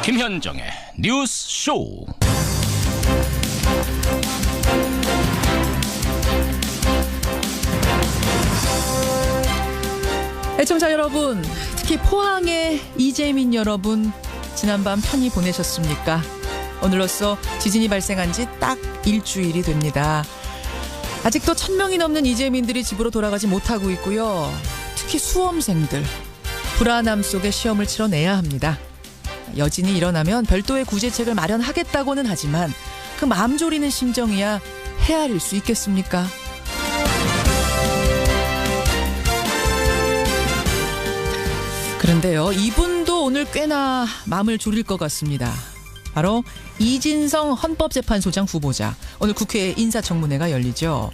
김현정의 뉴스 쇼. 애청자 여러분, 특히 포항의 이재민 여러분, 지난밤 편히 보내셨습니까? 오늘로써 지진이 발생한 지 딱 일주일이 됩니다. 아직도 1000명이 넘는 이재민들이 집으로 돌아가지 못하고 있고요. 특히 수험생들, 불안함 속에 시험을 치러내야 합니다. 여진이 일어나면 별도의 구제책을 마련하겠다고는 하지만 그 마음 졸이는 심정이야 헤아릴 수 있겠습니까? 그런데요, 이분도 오늘 꽤나 마음을 졸일 것 같습니다. 바로 이진성 헌법재판소장 후보자. 오늘 국회 인사청문회가 열리죠.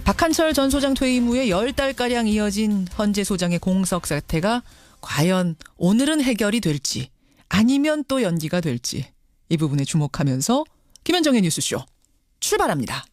박한철 전 소장 퇴임 후에 10달가량 이어진 헌재 소장의 공석 사태가 과연 오늘은 해결이 될지 아니면 또 연기가 될지, 이 부분에 주목하면서 김현정의 뉴스쇼 출발합니다.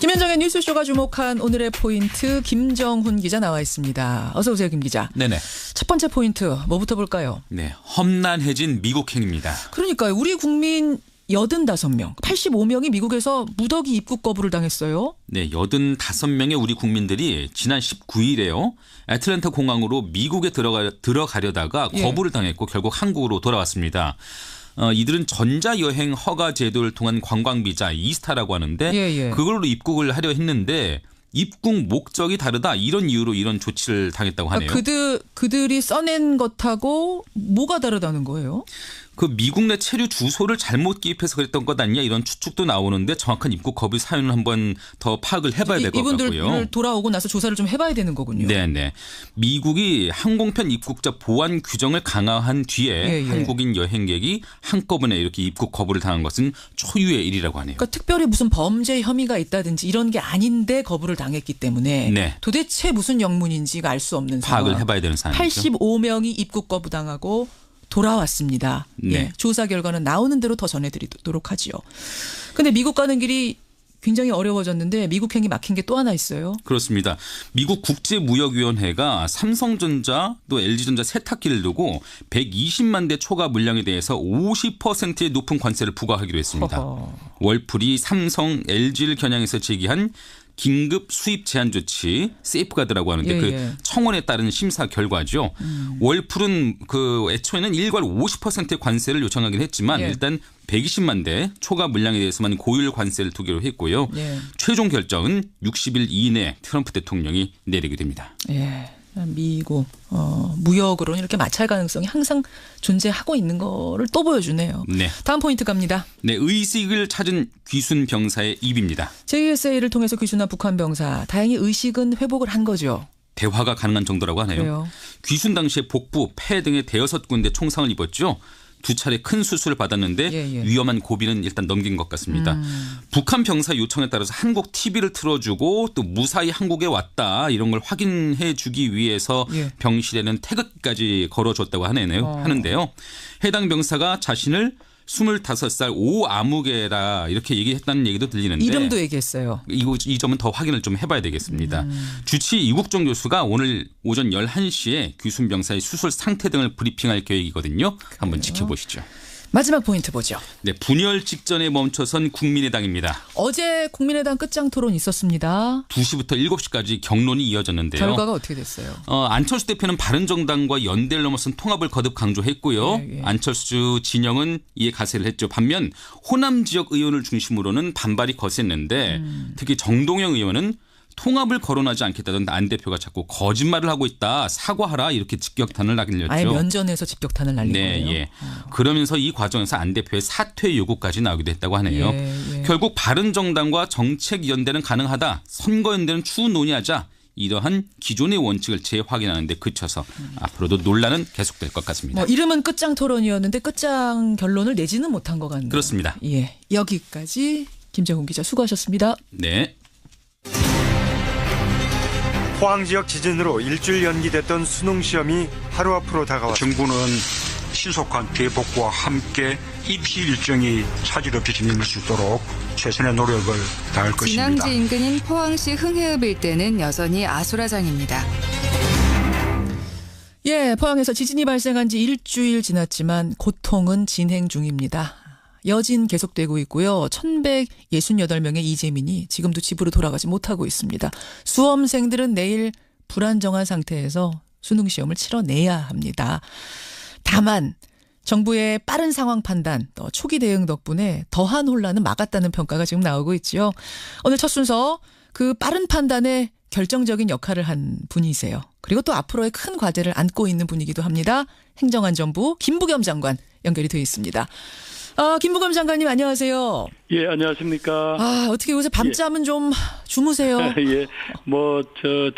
김현정의 뉴스쇼가 주목한 오늘의 포인트, 김정훈 기자 나와 있습니다. 어서 오세요, 김 기자. 네네. 첫 번째 포인트 뭐부터 볼까요? 네, 험난해진 미국행입니다. 그러니까요. 우리 국민 85명, 85명이 미국에서 무더기 입국 거부를 당했어요. 네, 85명의 우리 국민들이 지난 19일에요. 애틀랜타 공항으로 미국에 들어가려다가 거부를 당했고 결국 한국으로 돌아왔습니다. 이들은 전자여행 허가 제도를 통한 관광비자 이스타라고 하는데 그걸로 입국을 하려 했는데 입국 목적이 다르다, 이런 이유로 이런 조치를 당했다고 하네요. 그들이 써낸 것하고 뭐가 다르다는 거예요? 그 미국 내 체류 주소를 잘못 기입해서 그랬던 것 아니냐, 이런 추측도 나오는데 정확한 입국 거부 사연을 한번 더 파악을 해봐야 될 것 같고요. 이분들 돌아오고 나서 조사를 좀 해봐야 되는 거군요. 네네. 미국이 항공편 입국자 보안 규정을 강화한 뒤에 한국인 여행객이 한꺼번에 이렇게 입국 거부를 당한 것은 초유의 일이라고 하네요. 그러니까 특별히 무슨 범죄 혐의가 있다든지 이런 게 아닌데 거부를 당했기 때문에 도대체 무슨 영문인지가 알 수 없는 상황. 파악을 해봐야 되는 상황이죠. 85명이 입국 거부 당하고 돌아왔습니다. 네. 조사 결과는 나오는 대로 더 전해드리도록 하지요. 근데 미국 가는 길이 굉장히 어려워졌는데 미국행이 막힌 게 또 하나 있어요. 그렇습니다. 미국 국제무역위원회가 삼성전자 또 LG전자 세탁기를 두고 120만 대 초과 물량에 대해서 50%의 높은 관세를 부과하기로 했습니다. 월풀이 삼성, LG를 겨냥해서 제기한 긴급 수입 제한 조치 세이프가드라고 하는데 그 청원에 따른 심사 결과죠. 월풀은 그 애초에는 일괄 50%의 관세를 요청하긴 했지만 일단 120만 대 초과 물량에 대해서만 고율 관세를 두기로 했고요. 최종 결정은 60일 이내에 트럼프 대통령이 내리게 됩니다. 미국 무역으로는 이렇게 마찰 가능성이 항상 존재하고 있는 거를 또 보여주네요. 네. 다음 포인트 갑니다. 네, 의식을 찾은 귀순 병사의 입입니다. JSA를 통해서 귀순한 북한 병사, 다행히 의식은 회복을 한 거죠. 대화가 가능한 정도라고 하네요. 그래요. 귀순 당시에 복부, 폐 등의 대여섯 군데 총상을 입었죠. 2차례 큰 수술을 받았는데 위험한 고비는 일단 넘긴 것 같습니다. 북한 병사 요청에 따라서 한국 TV를 틀어주고 또 무사히 한국에 왔다, 이런 걸 확인해 주기 위해서 병실에는 태극기까지 걸어줬다고 하는데요. 해당 병사가 자신을 25살 오아무개라 이렇게 얘기했다는 얘기도 들리는데 이름도 얘기했어요. 이 점은 더 확인을 좀 해봐야 되겠습니다. 주치 이국종 교수가 오늘 오전 11시에 귀순 병사의 수술 상태 등을 브리핑할 계획이거든요. 한번 지켜보시죠. 마지막 포인트 보죠. 네, 분열 직전에 멈춰선 국민의당입니다. 어제 국민의당 끝장 토론 있었습니다. 2시부터 7시까지 경론이 이어졌는데요. 결과가 어떻게 됐어요? 안철수 대표는 바른정당과 연대를 넘어선 통합을 거듭 강조했고요. 안철수 진영은 이에 가세를 했죠. 반면 호남 지역 의원을 중심으로는 반발이 거셌는데 특히 정동영 의원은 통합을 거론하지 않겠다던 안 대표가 자꾸 거짓말을 하고 있다, 사과하라, 이렇게 직격탄을 날렸죠. 아예 면전에서 직격탄을 날린 거예요. 그러면서 이 과정에서 안 대표의 사퇴 요구까지 나오기도 했다고 하네요. 결국 바른정당과 정책연대는 가능하다, 선거연대는 추후 논의하자, 이러한 기존의 원칙을 재확인하는 데 그쳐서 앞으로도 논란은 계속될 것 같습니다. 이름은 끝장 토론이었는데 끝장 결론을 내지는 못한 것 같네요. 그렇습니다. 여기까지 김정훈 기자 수고하셨습니다. 네. 포항 지역 지진으로 일주일 연기됐던 수능 시험이 하루 앞으로 다가왔습니다. 정부는 신속한 대복구와 함께 입시 일정이 차질 없이 진행될 수 있도록 최선의 노력을 다할 것입니다. 진앙지 인근인 포항시 흥해읍 일대는 여전히 아수라장입니다. 예, 포항에서 지진이 발생한 지 일주일 지났지만 고통은 진행 중입니다. 여진 계속되고 있고요. 1168명의 이재민이 지금도 집으로 돌아가지 못하고 있습니다. 수험생들은 내일 불안정한 상태에서 수능 시험을 치러내야 합니다. 다만 정부의 빠른 상황 판단, 또 초기 대응 덕분에 더한 혼란은 막았다는 평가가 지금 나오고 있죠. 오늘 첫 순서 그 빠른 판단에 결정적인 역할을 한 분이세요. 그리고 또 앞으로의 큰 과제를 안고 있는 분이기도 합니다. 행정안전부 김부겸 장관 연결이 되어 있습니다. 김부겸 장관님 안녕하세요. 예, 안녕하십니까. 어떻게 요새 밤잠은 좀 주무세요? 예,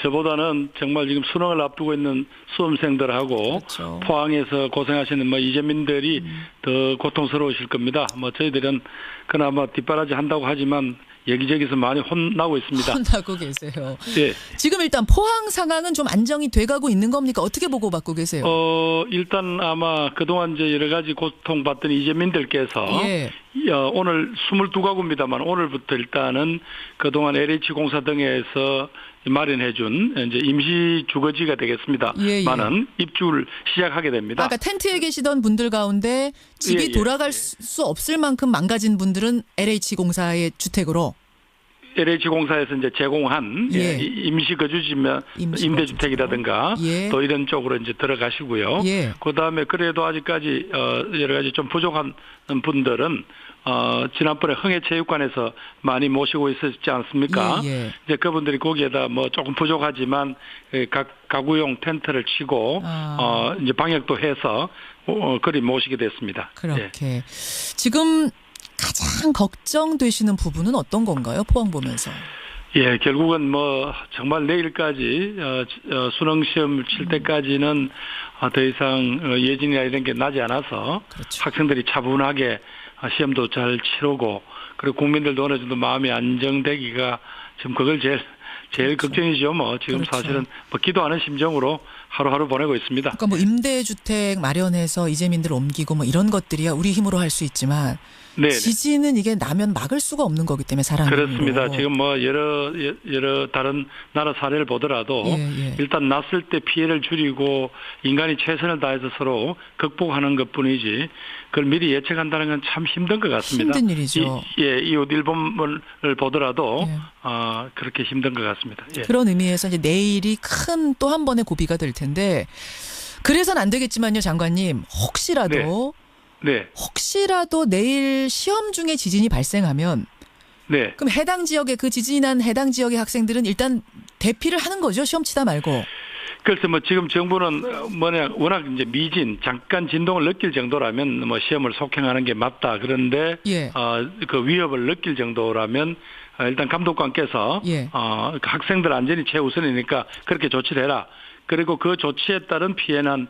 저보다는 정말 지금 수능을 앞두고 있는 수험생들하고 그렇죠. 포항에서 고생하시는 이재민들이 더 고통스러우실 겁니다. 저희들은 그나마 뒷바라지 한다고 하지만 여기저기서 많이 혼나고 있습니다. 혼나고 계세요. 예. 지금 일단 포항 상황은 좀 안정이 돼가고 있는 겁니까? 어떻게 보고받고 계세요? 일단 아마 그동안 이제 여러 가지 고통받던 이재민들께서 예. 오늘 22가구입니다만 오늘부터 일단은 그동안 LH공사 등에서 마련해준 이제 임시 주거지가 되겠습니다. 예. 많은 입주를 시작하게 됩니다. 아까 텐트에 계시던 분들 가운데 집이 돌아갈 수 없을 만큼 망가진 분들은 LH공사의 주택으로 LH공사에서 이제 제공한 예. 임시 거주지면 임대주택이라든가 예. 또 이런 쪽으로 이제 들어가시고요. 예. 그다음에 그래도 아직까지 여러 가지 좀 부족한 분들은 지난번에 흥해체육관에서 많이 모시고 있었지 않습니까? 예. 이제 그분들이 거기에다 조금 부족하지만 각 가구용 텐트를 치고 이제 방역도 해서 그리 모시게 됐습니다. 그렇게 예. 지금 가장 걱정되시는 부분은 어떤 건가요? 포항 보면서. 예, 결국은 정말 내일까지 수능 시험을 칠 때까지는 더 이상 예진이나 이런 게 나지 않아서 그렇죠. 학생들이 차분하게 시험도 잘 치르고 그리고 국민들도 어느 정도 마음이 안정되기가 지금 그걸 제일 그렇죠. 걱정이죠. 지금 그렇죠. 사실은 기도하는 심정으로 하루하루 보내고 있습니다. 그러니까 임대주택 마련해서 이재민들 옮기고 이런 것들이야 우리 힘으로 할 수 있지만 네. 지진은 이게 나면 막을 수가 없는 거기 때문에 사람 그렇습니다. 힘으로. 지금 여러 다른 나라 사례를 보더라도 예. 일단 났을 때 피해를 줄이고 인간이 최선을 다해서 서로 극복하는 것뿐이지 그걸 미리 예측한다는 건 참 힘든 것 같습니다. 힘든 일이죠. 이웃 일본을 보더라도 예. 그렇게 힘든 것 같습니다. 예. 그런 의미에서 이제 내일이 큰 또 한 번의 고비가 될 텐데 그래서는 안 되겠지만요, 장관님. 혹시라도 내일 시험 중에 지진이 발생하면 그럼 해당 지역의 그 지진이 난 해당 지역의 학생들은 일단 대피를 하는 거죠. 시험 치다 말고. 그래서 지금 정부는 워낙 이제 미진 잠깐 진동을 느낄 정도라면 시험을 속행하는 게 맞다. 그런데 예. 그 위협을 느낄 정도라면 일단 감독관께서 예. 그 학생들 안전이 최우선이니까 그렇게 조치를 해라. 그리고 그 조치에 따른 피해난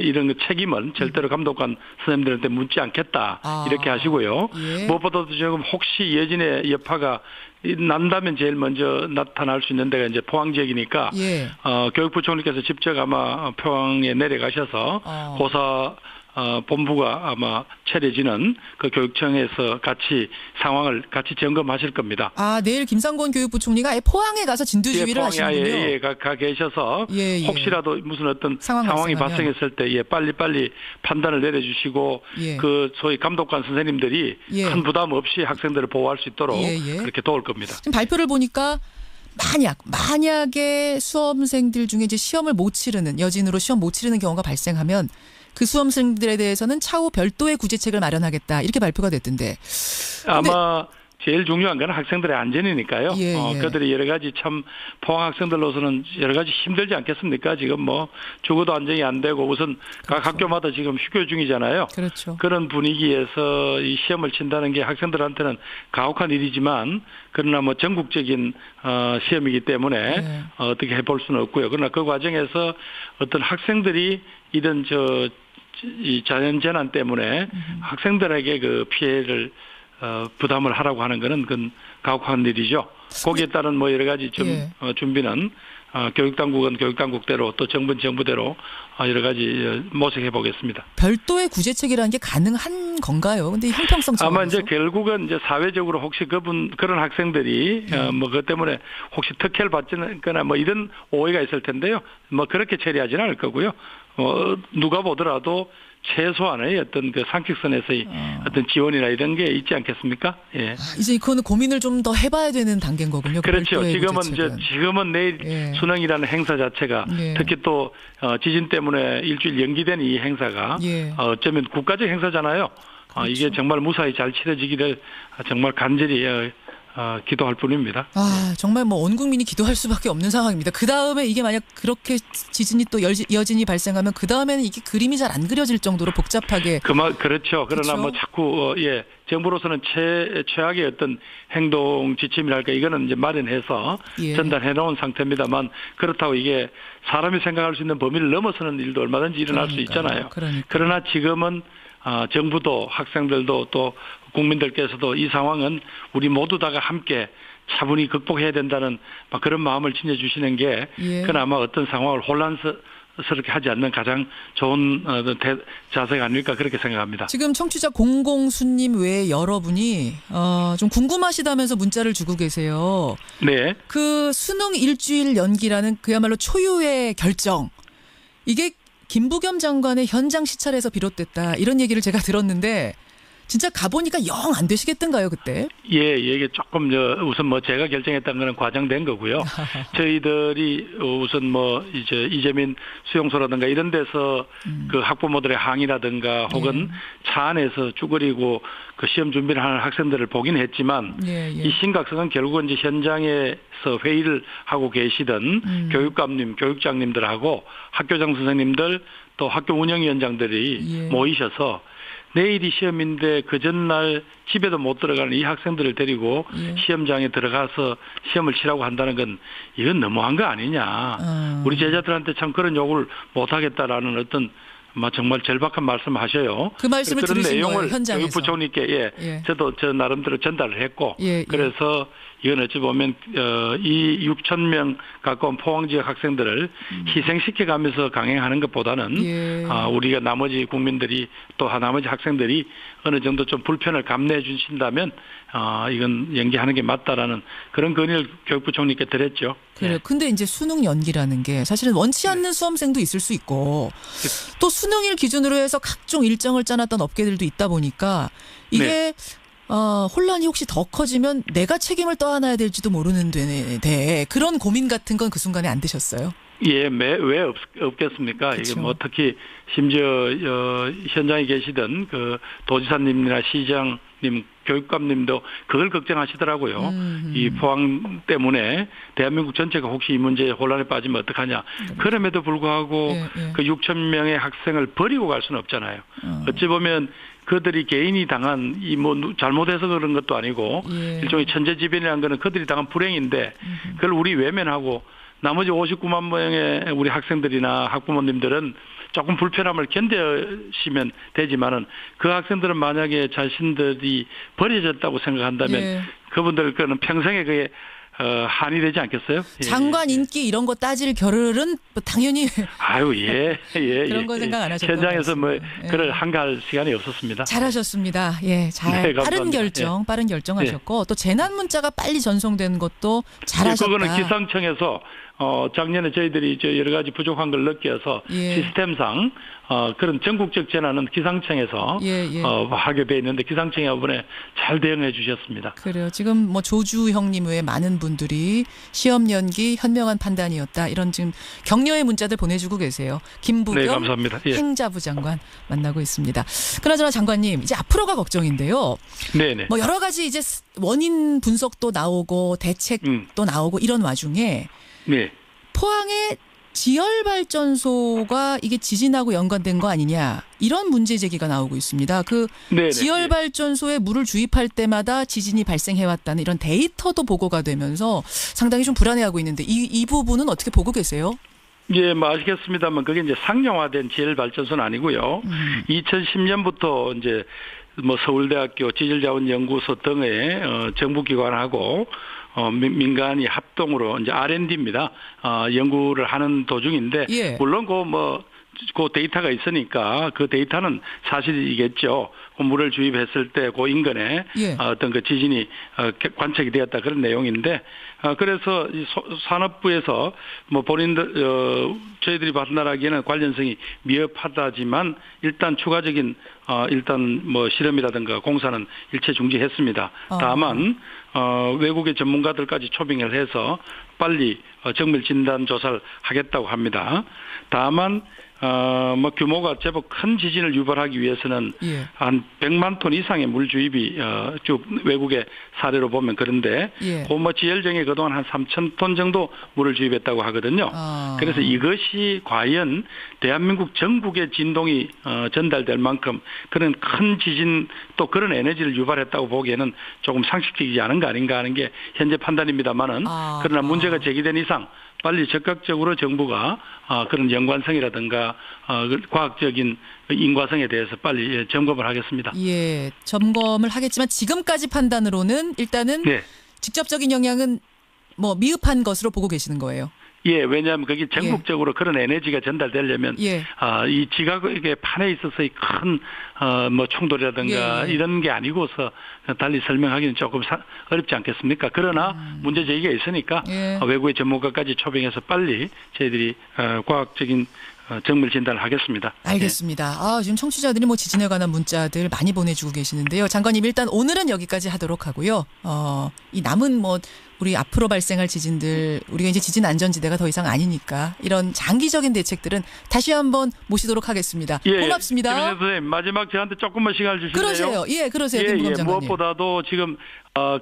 이런 책임은 절대로 감독관 선생님들한테 묻지 않겠다. 이렇게 하시고요. 예. 무엇보다도 지금 혹시 예진의 여파가 난다면 제일 먼저 나타날 수 있는 데가 이제 포항 지역이니까 예. 교육부 총리께서 직접 아마 포항에 내려가셔서 고사 본부가 아마 차려지는 그 교육청에서 같이 상황을 같이 점검하실 겁니다. 내일 김상곤 교육부 총리가 아예 포항에 가서 진두지휘를 하시는군요. 예, 가 계셔서 예. 혹시라도 무슨 어떤 상황이 발생했을 때 빨리 판단을 내려주시고 예. 그 소위 감독관 선생님들이 예. 큰 부담 없이 학생들을 보호할 수 있도록 그렇게 도울 겁니다. 지금 발표를 보니까 만약에 수험생들 중에 이제 시험을 못 치르는 여진으로 시험 못 치르는 경우가 발생하면 그 수험생들에 대해서는 차후 별도의 구제책을 마련하겠다 이렇게 발표가 됐던데 아마 제일 중요한 건 학생들의 안전이니까요. 예. 그들이 여러 가지 참 포항 학생들로서는 여러 가지 힘들지 않겠습니까? 지금 주거도 안정이 안 되고 우선 각 학교마다 지금 휴교 중이잖아요. 그렇죠. 그런 분위기에서 이 시험을 친다는 게 학생들한테는 가혹한 일이지만 그러나 전국적인 시험이기 때문에 어떻게 해볼 수는 없고요. 그러나 그 과정에서 어떤 학생들이 이런 이 자연재난 때문에 학생들에게 그 피해를 부담을 하라고 하는 것은 그건 가혹한 일이죠. 거기에 따른 여러 가지 준비는 교육당국은 교육당국대로 또 정부는 정부대로 여러 가지 모색해 보겠습니다. 별도의 구제책이라는 게 가능한 건가요? 근데 형평성 차원에서 아마 이제 결국은 이제 사회적으로 혹시 그런 학생들이 뭐 그것 때문에 혹시 특혜를 받거나 뭐 이런 오해가 있을 텐데요. 뭐 그렇게 처리하지는 않을 거고요. 누가 보더라도 최소한의 어떤 그 상식선에서의 어떤 지원이나 이런 게 있지 않겠습니까? 예. 이제 그거는 고민을 좀 더 해봐야 되는 단계인 거군요. 그렇죠. 구제책은. 지금은 내일 예. 수능이라는 행사 자체가 예. 특히 또 지진 때문에 일주일 연기된 이 행사가 예. 어쩌면 국가적 행사잖아요. 그렇죠. 이게 정말 무사히 잘 치러지기를 정말 간절히 기도할 뿐입니다. 정말 뭐 온 국민이 기도할 수밖에 없는 상황입니다. 그 다음에 이게 만약 그렇게 지진이 또 여진이 발생하면 그 다음에는 이게 그림이 잘 안 그려질 정도로 복잡하게. 그렇죠. 그러나 그렇죠? 뭐 자꾸 정부로서는 최악의 어떤 행동 지침이랄까 이거는 이제 마련해서 예. 전달해 놓은 상태입니다만 그렇다고 이게 사람이 생각할 수 있는 범위를 넘어서는 일도 얼마든지 일어날 수 있잖아요. 그러나 지금은 정부도 학생들도 또 국민들께서도 이 상황은 우리 모두 다가 함께 차분히 극복해야 된다는 그런 마음을 지녀주시는 게 그나마 어떤 상황을 혼란스럽게 하지 않는 가장 좋은 자세가 아닐까 그렇게 생각합니다. 지금 청취자 공공수님 외에 여러분이 좀 궁금하시다면서 문자를 주고 계세요. 네. 그 수능 일주일 연기라는 그야말로 초유의 결정. 이게 김부겸 장관의 현장 시찰에서 비롯됐다. 이런 얘기를 제가 들었는데 진짜 가보니까 영 안 되시겠던가요, 그때? 예, 이게 조금 우선 뭐 제가 결정했다는 거는 과장된 거고요. 저희들이 우선 이제 이재민 수용소라든가 이런 데서 그 학부모들의 항의라든가 혹은 차 안에서 쭈그리고 그 시험 준비를 하는 학생들을 보긴 했지만 이 심각성은 결국은 이제 현장에서 회의를 하고 계시던 교육감님, 교육장님들하고 학교장 선생님들 또 학교 운영위원장들이 모이셔서 내일이 시험인데 그 전날 집에도 못 들어가는 이 학생들을 데리고 시험장에 들어가서 시험을 치라고 한다는 건 이건 너무한 거 아니냐. 우리 제자들한테 참 그런 욕을 못하겠다라는 어떤 정말 절박한 말씀을 하셔요. 그 말씀을 그런 들으신 내용을 거예요, 현장에서. 교육부총리께 저도 저 나름대로 전달을 했고 그래서 이건 어찌 보면 이 6천 명 가까운 포항 지역 학생들을 희생시켜가면서 강행하는 것보다는 우리가 나머지 국민들이 또 나머지 학생들이 어느 정도 좀 불편을 감내해 주신다면 이건 연기하는 게 맞다라는 그런 건의를 교육부총리께 드렸죠. 그래요. 근데 이제 수능 연기라는 게 사실은 원치 않는 수험생도 있을 수 있고 또 수능일 기준으로 해서 각종 일정을 짜놨던 업계들도 있다 보니까 이게 혼란이 혹시 더 커지면 내가 책임을 떠안아야 될지도 모르는데 그런 고민 같은 건 그 순간에 안 드셨어요? 예, 왜 없겠습니까? 그쵸. 이게 특히 심지어 현장에 계시던 그 도지사님이나 시장님, 교육감님도 그걸 걱정하시더라고요. 이 포항 때문에 대한민국 전체가 혹시 이 문제에 혼란에 빠지면 어떡하냐. 그럼에도 불구하고 그 6천 명의 학생을 버리고 갈 수는 없잖아요. 어찌 보면 그들이 개인이 당한 잘못해서 그런 것도 아니고 일종의 천재지변이라는 거는 그들이 당한 불행인데 그걸 우리 외면하고 나머지 59만 명의 우리 학생들이나 학부모님들은 조금 불편함을 견디시면 되지만은 그 학생들은 만약에 자신들이 버려졌다고 생각한다면 그분들 거는 평생에 그게 한이 되지 않겠어요? 장관 인기 이런 거 따질 겨를은 당연히 그런 거 생각 안 하셨던 현장에서 그걸 한가할 시간이 없었습니다. 잘하셨습니다. 빠른 결정하셨고 또 재난 문자가 빨리 전송되는 것도 잘하셨다. 그거는 기상청에서 작년에 저희들이 여러 가지 부족한 걸 느껴서 시스템상 그런 전국적 재난은 기상청에서 하게 돼 있는데 기상청이 이번에 잘 대응해 주셨습니다. 그래요. 지금 조주 형님 외에 많은 분들이 시험 연기 현명한 판단이었다. 이런 지금 격려의 문자들 보내주고 계세요. 김부겸 감사합니다. 행자부 장관 만나고 있습니다. 그나저나 장관님 이제 앞으로가 걱정인데요. 네네. 여러 가지 이제 원인 분석도 나오고 대책도 나오고 이런 와중에 포항의 지열발전소가 이게 지진하고 연관된 거 아니냐 이런 문제 제기가 나오고 있습니다. 지열발전소에 물을 주입할 때마다 지진이 발생해왔다는 이런 데이터도 보고가 되면서 상당히 좀 불안해하고 있는데 이 부분은 어떻게 보고 계세요? 아시겠습니다만 그게 이제 상용화된 지열발전소는 아니고요. 2010년부터 이제 서울대학교 지질자원연구소 등의 정부기관하고 민간이 합동으로 이제 R&D입니다. 연구를 하는 도중인데 예. 물론 그 데이터가 있으니까 그 데이터는 사실이겠죠. 그 물을 주입했을 때 그 인근에 예. 어떤 그 지진이 관측이 되었다 그런 내용인데 그래서 이 산업부에서 뭐 본인들 저희들이 판단하기에는 관련성이 미흡하다지만 일단 추가적인 일단 뭐 실험이라든가 공사는 일체 중지했습니다. 다만 외국의 전문가들까지 초빙을 해서 빨리 정밀 진단 조사를 하겠다고 합니다. 다만 뭐 규모가 제법 큰 지진을 유발하기 위해서는 예. 한 100만 톤 이상의 물 주입이 쭉 외국의 사례로 보면 그런데 예. 뭐 지열정에 그동안 한 3천 톤 정도 물을 주입했다고 하거든요. 그래서 이것이 과연 대한민국 전국에 진동이 전달될 만큼 그런 큰 지진 또 그런 에너지를 유발했다고 보기에는 조금 상식적이지 않은 거 아닌가 하는 게 현재 판단입니다만은 그러나 문제가 제기된 이상 빨리 적극적으로 정부가 그런 연관성이라든가 과학적인 인과성에 대해서 빨리 점검을 하겠습니다. 예, 점검을 하겠지만 지금까지 판단으로는 일단은 네. 직접적인 영향은 뭐 미흡한 것으로 보고 계시는 거예요. 예, 왜냐하면 그게 전국적으로 그런 에너지가 전달되려면 예. 이 지각의 판에 있어서의 큰 뭐 충돌이라든가 예. 이런 게 아니고서 달리 설명하기는 조금 어렵지 않겠습니까? 그러나 문제 제기가 있으니까 예. 외국의 전문가까지 초빙해서 빨리 저희들이 과학적인 정밀 진단을 하겠습니다. 알겠습니다. 지금 청취자들이 뭐 지진에 관한 문자들 많이 보내주고 계시는데요. 장관님 일단 오늘은 여기까지 하도록 하고요. 이 남은 뭐 우리 앞으로 발생할 지진들 우리가 이제 지진 안전지대가 더 이상 아니니까 이런 장기적인 대책들은 다시 한번 모시도록 하겠습니다. 예, 고맙습니다. 김민재 선생님 마지막 저한테 조금만 시간을 주실래요? 그러세요. 예, 그러세요. 김부겸 장관님. 무엇보다도 지금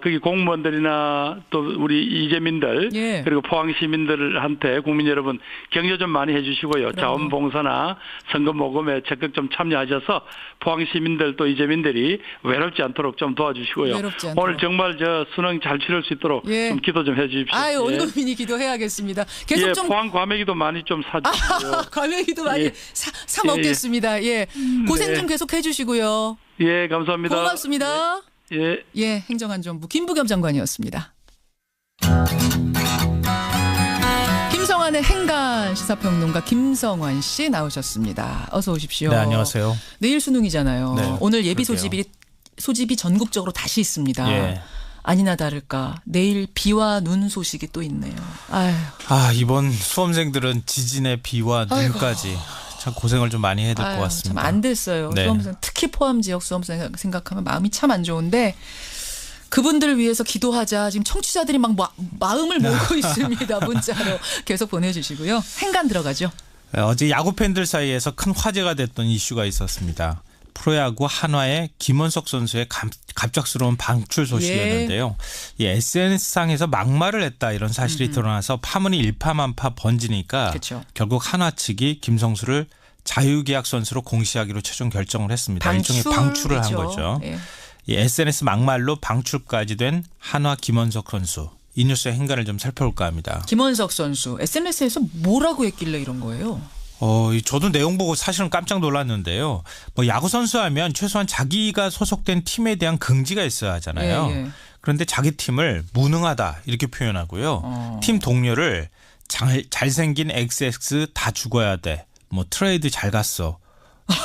거기 공무원들이나 또 우리 이재민들 예. 그리고 포항 시민들한테 국민 여러분 격려 좀 많이 해주시고요. 자원봉사나 선거 모금에 적극 좀 참여하셔서 포항 시민들 또 이재민들이 외롭지 않도록 좀 도와주시고요. 외롭지 않도록. 오늘 정말 수능 잘 치를 수 있도록 예. 좀 기도 좀 해주십시오. 아유, 온 국민이 기도해야겠습니다. 계속 예, 좀 포항 과메기도 많이 좀 사주시고요. 과메기도 많이 예. 사 먹겠습니다. 예. 고생 좀 계속 해주시고요. 예, 감사합니다. 고맙습니다. 예. 예, 행정안전부 김부겸 장관이었습니다. 김성환의 행간 시사평론가 김성환 씨 나오셨습니다. 어서 오십시오. 네, 안녕하세요. 내일 수능이잖아요. 네, 오늘 예비 그러게요. 소집이 전국적으로 다시 있습니다. 예. 아니나 다를까 내일 비와 눈 소식이 또 있네요. 아휴. 이번 수험생들은 지진에 비와 눈까지 참 고생을 좀 많이 해야 될 것 같습니다. 참 안 됐어요. 네. 수험생 특히 포함 지역 수험생 생각하면 마음이 참 안 좋은데 그분들 위해서 기도하자. 지금 청취자들이 막 마음을 모으고 있습니다. 문자로 계속 보내주시고요. 행간 들어가죠. 어제 야구 팬들 사이에서 큰 화제가 됐던 이슈가 있었습니다. 프로야구 한화의 김원석 선수의 갑작스러운 방출 소식이었는데요. 이 SNS상에서 막말을 했다 이런 사실이 드러나서 파문이 일파만파 번지니까 그쵸. 결국 한화 측이 김성수를 자유계약 선수로 공시하기로 최종 결정을 했습니다. 일종의 방출을 한 거죠. 예. 이 SNS 막말로 방출까지 된 한화 김원석 선수. 이 뉴스의 행간을 좀 살펴볼까 합니다. 김원석 선수 SNS에서 뭐라고 했길래 이런 거예요? 저도 내용 보고 사실은 깜짝 놀랐는데요. 뭐 야구 선수 하면 최소한 자기가 소속된 팀에 대한 긍지가 있어야 하잖아요. 예. 그런데 자기 팀을 무능하다 이렇게 표현하고요. 팀 동료를 잘생긴 XX 다 죽어야 돼. 뭐 트레이드 잘 갔어.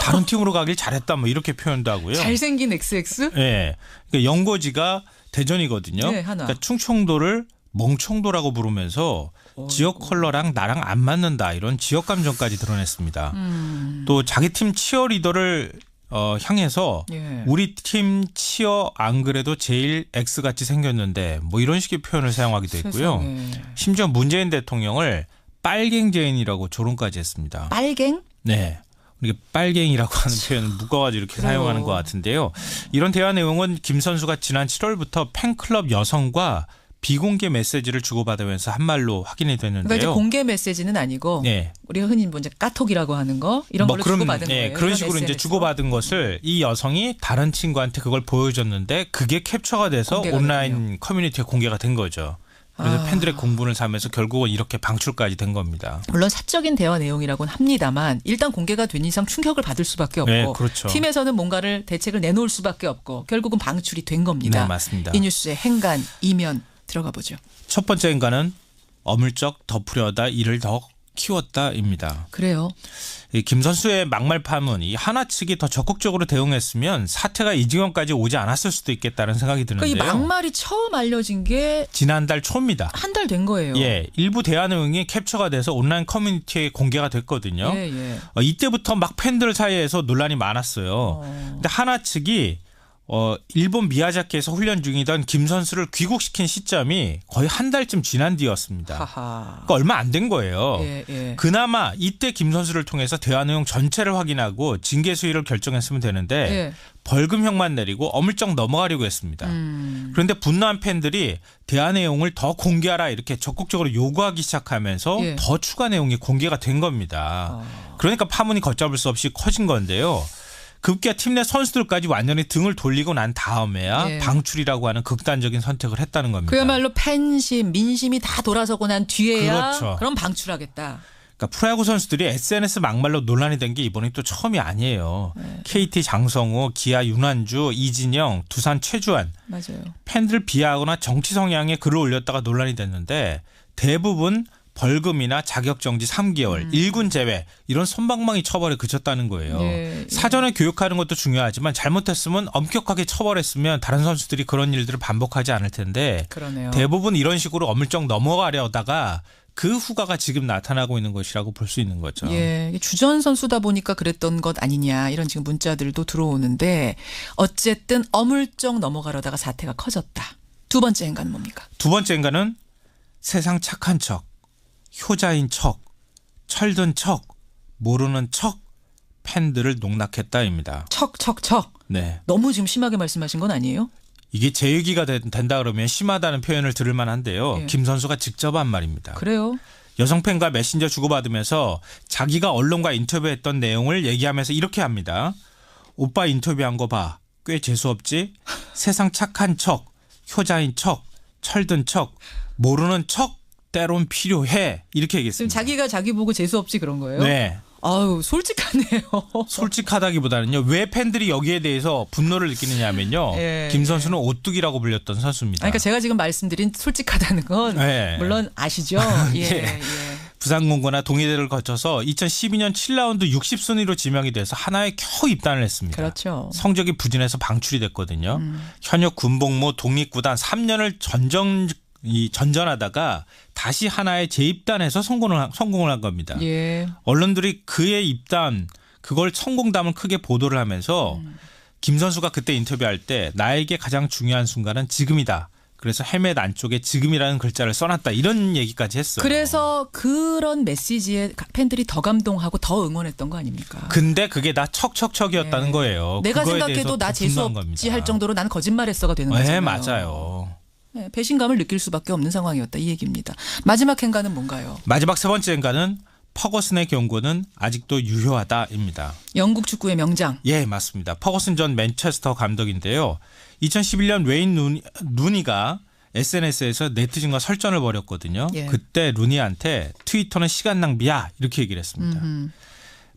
다른 팀으로 가길 잘했다. 뭐 이렇게 표현도 하고요. 잘생긴 XX? 네. 그러니까 연고지가 대전이거든요. 네, 하나. 그러니까 충청도를 멍청도라고 부르면서 지역 컬러랑 나랑 안 맞는다 이런 지역 감정까지 드러냈습니다. 또 자기 팀 치어리더를 향해서 예. 우리 팀 치어 안 그래도 제일 X같이 생겼는데 뭐 이런 식의 표현을 사용하기도 했고요. 세상에. 심지어 문재인 대통령을 빨갱제인이라고 조롱까지 했습니다. 빨갱? 네. 이게 빨갱이라고 하는 표현을 묶어가지고 이렇게 사용하는 것 같은데요. 이런 대화 내용은 김 선수가 지난 7월부터 팬클럽 여성과 비공개 메시지를 주고받으면서 한 말로 확인이 됐는데요. 그러니까 이제 공개 메시지는 아니고 네. 우리가 흔히 이제 까톡이라고 하는 거 이런 걸로 주고받은 거예요. 그런 식으로 이런 이제 SNS로. 주고받은 것을 이 여성이 다른 친구한테 그걸 보여줬는데 그게 캡처가 돼서 공개가 온라인 됐네요. 커뮤니티에 공개가 된 거죠. 그래서 팬들의 공분을 사면서 결국은 이렇게 방출까지 된 겁니다. 물론 사적인 대화 내용이라고는 합니다만 일단 공개가 된 이상 충격을 받을 수밖에 없고 네, 그렇죠. 팀에서는 뭔가를 대책을 내놓을 수밖에 없고 결국은 방출이 된 겁니다. 네, 맞습니다. 이 뉴스의 행간 이면 들어가 보죠. 첫 번째 인간은 어물쩍 덮으려다 이를 더 키웠다입니다. 그래요. 이 김 선수의 막말 파문, 이 하나 측이 더 적극적으로 대응했으면 사태가 이 지경까지 오지 않았을 수도 있겠다는 생각이 드는데요. 그러니까 이 막말이 처음 알려진 게 지난달 초입니다. 한 달 된 거예요. 예, 일부 대화 내용이 캡처가 돼서 온라인 커뮤니티에 공개가 됐거든요. 예, 예. 이때부터 막 팬들 사이에서 논란이 많았어요. 근데 하나 측이 일본 미야자키에서 훈련 중이던 김 선수를 귀국시킨 시점이 거의 한 달쯤 지난 뒤였습니다. 하하. 그러니까 얼마 안 된 거예요. 예, 예. 그나마 이때 김 선수를 통해서 대화 내용 전체를 확인하고 징계 수위를 결정했으면 되는데 예. 벌금형만 내리고 어물쩍 넘어가려고 했습니다. 그런데 분노한 팬들이 대화 내용을 더 공개하라 이렇게 적극적으로 요구하기 시작하면서 예. 더 추가 내용이 공개가 된 겁니다. 그러니까 파문이 걷잡을 수 없이 커진 건데요. 급기야 팀 내 선수들까지 완전히 등을 돌리고 난 다음에야 예. 방출이라고 하는 극단적인 선택을 했다는 겁니다. 그야말로 팬심, 민심이 다 돌아서고 난 뒤에야 그렇죠. 그럼 방출하겠다. 그러니까 프로야구 선수들이 SNS 막말로 논란이 된 게 이번이 또 처음이 아니에요. 네. KT 장성호, 기아 윤환주, 이진영, 두산 최주환 맞아요. 팬들 비하하거나 정치 성향의 글을 올렸다가 논란이 됐는데 대부분 벌금이나 자격정지 3개월, 1군 제외 이런 솜방망이 처벌에 그쳤다는 거예요. 예, 예. 사전에 교육하는 것도 중요하지만 잘못했으면 엄격하게 처벌했으면 다른 선수들이 그런 일들을 반복하지 않을 텐데 그러네요. 대부분 이런 식으로 어물쩍 넘어가려다가 그 후가가 지금 나타나고 있는 것이라고 볼 수 있는 거죠. 예, 주전 선수다 보니까 그랬던 것 아니냐 이런 지금 문자들도 들어오는데 어쨌든 어물쩍 넘어가려다가 사태가 커졌다. 두 번째 행간은 뭡니까? 두 번째 인간은 세상 착한 척, 효자인 척, 철든 척, 모르는 척 팬들을 농락했다입니다. 척. 네, 너무 지금 심하게 말씀하신 건 아니에요? 이게 제 얘기가 된다 그러면 심하다는 표현을 들을 만한데요. 예. 김 선수가 직접 한 말입니다. 그래요? 여성 팬과 메신저 주고받으면서 자기가 언론과 인터뷰했던 내용을 얘기하면서 이렇게 합니다. 오빠 인터뷰한 거 봐. 꽤 재수없지? 세상 착한 척, 효자인 척, 철든 척, 모르는 척 때론 필요해. 이렇게 지금 얘기했습니다. 자기가 자기 보고 재수없지 그런 거예요? 네. 아유 솔직하네요. 솔직하다기보다는요. 왜 팬들이 여기에 대해서 분노를 느끼느냐면요. 예, 김 선수는 오뚜기라고 불렸던 선수입니다. 그러니까 제가 지금 말씀드린 솔직하다는 건 네. 물론 아시죠? 예, 예. 예. 부산공고나 동의대를 거쳐서 2012년 7라운드 60순위로 지명이 돼서 하나에 겨우 입단을 했습니다. 그렇죠. 성적이 부진해서 방출이 됐거든요. 현역 군복무 독립구단 3년을 전전하다가 다시 하나에 재입단해서 성공을 한 겁니다. 예. 언론들이 그의 입단 그걸 성공담을 크게 보도를 하면서 김 선수가 그때 인터뷰할 때 나에게 가장 중요한 순간은 지금이다. 그래서 헬멧 안쪽에 지금이라는 글자를 써놨다. 이런 얘기까지 했어요. 그래서 그런 메시지에 팬들이 더 감동하고 더 응원했던 거 아닙니까? 근데 그게 다 척척척이었다는 네. 거예요. 내가 그거에 생각해도 대해서 나 더 재수 분노한 없지 겁니다. 할 정도로 난 거짓말했어가 되는 네, 거잖아요. 맞아요. 네, 배신감을 느낄 수밖에 없는 상황이었다 이 얘기입니다. 마지막 행간은 뭔가요? 마지막 세 번째 인간은 퍼거슨의 경고는 아직도 유효하다입니다. 영국 축구의 명장. 예, 맞습니다. 퍼거슨 전 맨체스터 감독인데요. 2011년 웨인 루니가 SNS에서 네티즌과 설전을 벌였거든요. 예. 그때 루니한테 트위터는 시간 낭비야 이렇게 얘기를 했습니다.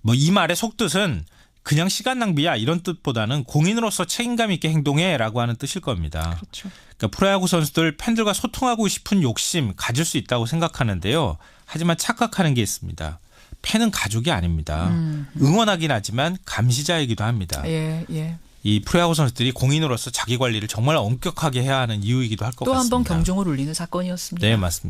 뭐 이 말의 속뜻은 그냥 시간 낭비야 이런 뜻보다는 공인으로서 책임감 있게 행동해라고 하는 뜻일 겁니다. 그렇죠. 그러니까 프로야구 선수들 팬들과 소통하고 싶은 욕심 가질 수 있다고 생각하는데요. 하지만 착각하는 게 있습니다. 팬은 가족이 아닙니다. 응원하긴 하지만 감시자이기도 합니다. 예, 예. 이 프로야구 선수들이 공인으로서 자기 관리를 정말 엄격하게 해야 하는 이유이기도 할 것 또 같습니다. 한 번 경종을 울리는 사건이었습니다. 네, 맞습니다.